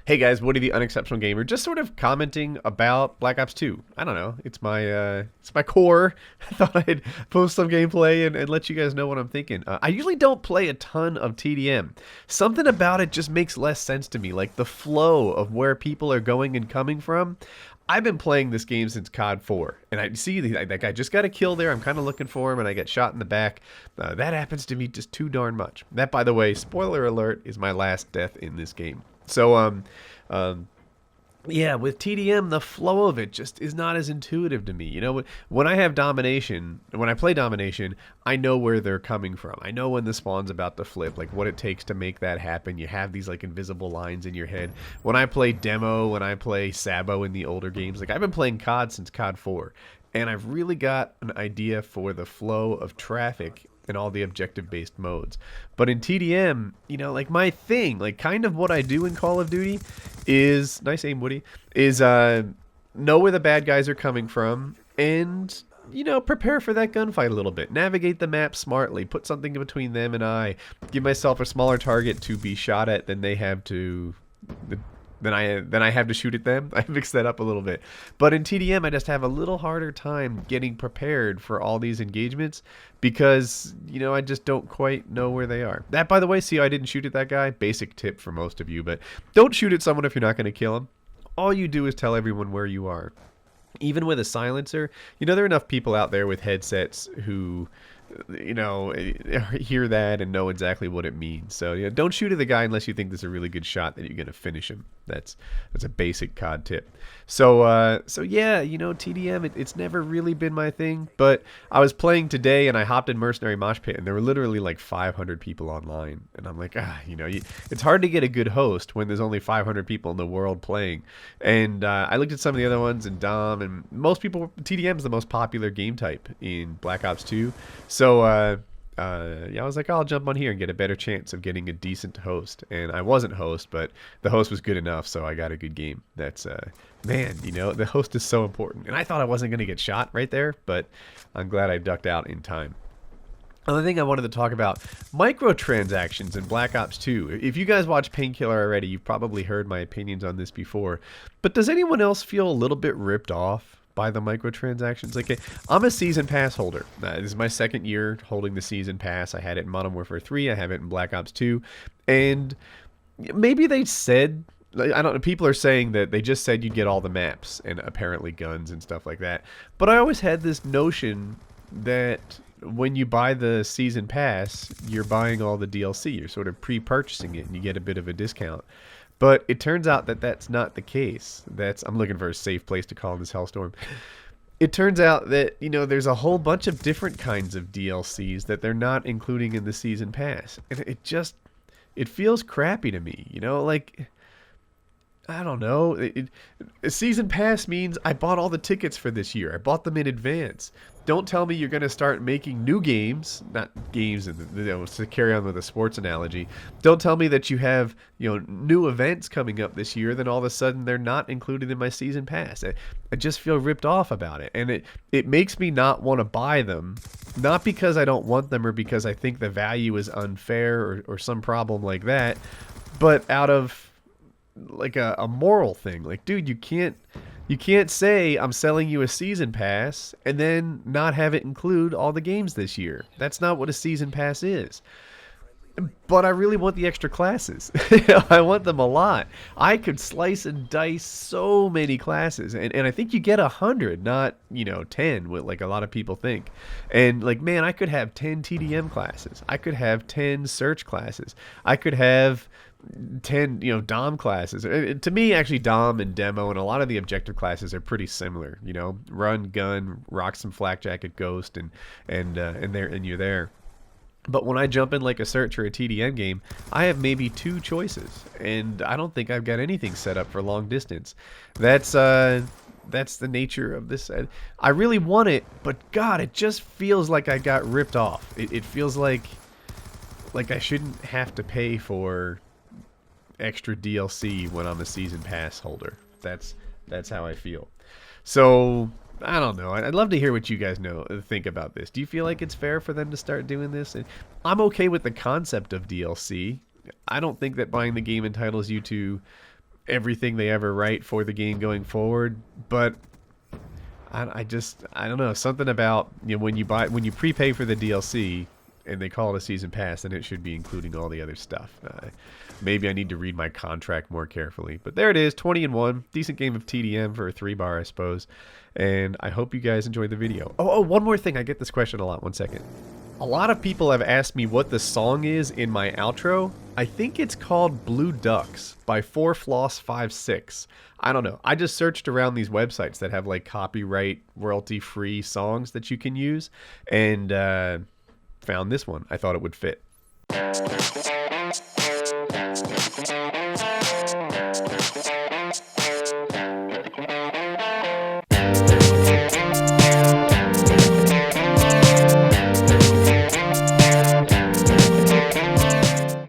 Hey guys, Woody the Unexceptional Gamer, just sort of commenting about Black Ops 2. I don't know, it's my core. I thought I'd post some gameplay and let you guys know what I'm thinking. I usually don't play a ton of TDM. Something about it just makes less sense to me, like the flow of where people are going and coming from. I've been playing this game since COD 4, and I see that guy just got a kill there. I'm kind of looking for him, and I get shot in the back. That happens to me just too darn much. That, by the way, spoiler alert, is my last death in this game. So, um, yeah, with TDM, the flow of it just is not as intuitive to me. You know, when I have domination, when I play domination, I know where they're coming from. I know when the spawn's about to flip, like what it takes to make that happen. You have these like invisible lines in your head. When I play demo, when I play Sabo in the older games, like I've been playing COD since COD 4, and I've really got an idea for the flow of traffic in all the objective-based modes. But in TDM, you know, like my thing, like kind of what I do in Call of Duty is, nice aim, Woody, is know where the bad guys are coming from and, you know, prepare for that gunfight a little bit. Navigate the map smartly. Put something in between them and I. Give myself a smaller target to be shot at than they have to... Then I have to shoot at them. I mix that up a little bit. But in TDM, I just have a little harder time getting prepared for all these engagements because, you know, I just don't quite know where they are. That, by the way, see how I didn't shoot at that guy? Basic tip for most of you, but don't shoot at someone if you're not going to kill him. All you do is tell everyone where you are. Even with a silencer, you know, there are enough people out there with headsets who, you know, hear that and know exactly what it means. So, yeah, don't shoot at the guy unless you think there's a really good shot that you're going to finish him. That's a basic COD tip. So yeah, you know, TDM, it's never really been my thing, but I was playing today and I hopped in Mercenary Mosh Pit and there were literally like 500 people online. And I'm like, you know, it's hard to get a good host when there's only 500 people in the world playing. And I looked at some of the other ones in Dom, and most people, TDM is the most popular game type in Black Ops 2. So, yeah, I was like, I'll jump on here and get a better chance of getting a decent host. And I wasn't host, but the host was good enough, so I got a good game. That's, man, you know, the host is so important. And I thought I wasn't going to get shot right there, but I'm glad I ducked out in time. Another thing I wanted to talk about, microtransactions in Black Ops 2. If you guys watch Painkiller already, you've probably heard my opinions on this before. But does anyone else feel a little bit ripped off by the microtransactions? Like, I'm a season pass holder. This is my second year holding the season pass. I had it in Modern Warfare 3. I have it in Black Ops 2. And maybe they said, I don't know, people are saying that they just said you'd get all the maps and apparently guns and stuff like that. But I always had this notion that when you buy the season pass, you're buying all the DLC. You're sort of pre-purchasing it and you get a bit of a discount. But it turns out that that's not the case. I'm looking for a safe place to call this Hellstorm. It turns out that, you know, there's a whole bunch of different kinds of DLCs that they're not including in the season pass. And it feels crappy to me, you know, like, I don't know. A season pass means I bought all the tickets for this year. I bought them in advance. Don't tell me you're going to start making new games, not games, you know, to carry on with the sports analogy. Don't tell me that you have, you know, new events coming up this year, then all of a sudden they're not included in my season pass. I just feel ripped off about it. And it makes me not want to buy them, not because I don't want them or because I think the value is unfair or some problem like that, but out of like a moral thing. Like, dude, you can't say I'm selling you a season pass and then not have it include all the games this year. That's not what a season pass is. But I really want the extra classes. I want them a lot. I could slice and dice so many classes, and I think you get 100, not, you know, 10, what like a lot of people think. And like, man, I could have 10 TDM classes. I could have 10 search classes. I could have 10, you know, Dom classes. To me, actually, Dom and Demo and a lot of the objective classes are pretty similar. You know, run, gun, rock some flak jacket, ghost, and you're there. But when I jump in like a search or a TDM game, I have maybe 2 choices, and I don't think I've got anything set up for long distance. That's the nature of this. I really want it, but God, it just feels like I got ripped off. It feels like I shouldn't have to pay for extra DLC when I'm a season pass holder. That's how I feel. So I don't know. I'd love to hear what you guys think about this. Do you feel like it's fair for them to start doing this? And I'm okay with the concept of DLC. I don't think that buying the game entitles you to everything they ever write for the game going forward, but I don't know, something about, you know, when you prepay for the DLC and they call it a season pass, then it should be including all the other stuff. Maybe I need to read my contract more carefully, but there it is, 20-1, decent game of TDM for a 3-bar, I suppose. And I hope you guys enjoyed the video. Oh, one more thing, I get this question a lot. One second. A lot of people have asked me what the song is in my outro. I think it's called Blue Ducks by 4Floss56. I don't know. I just searched around these websites that have like copyright royalty-free songs that you can use, and found this one. I thought it would fit.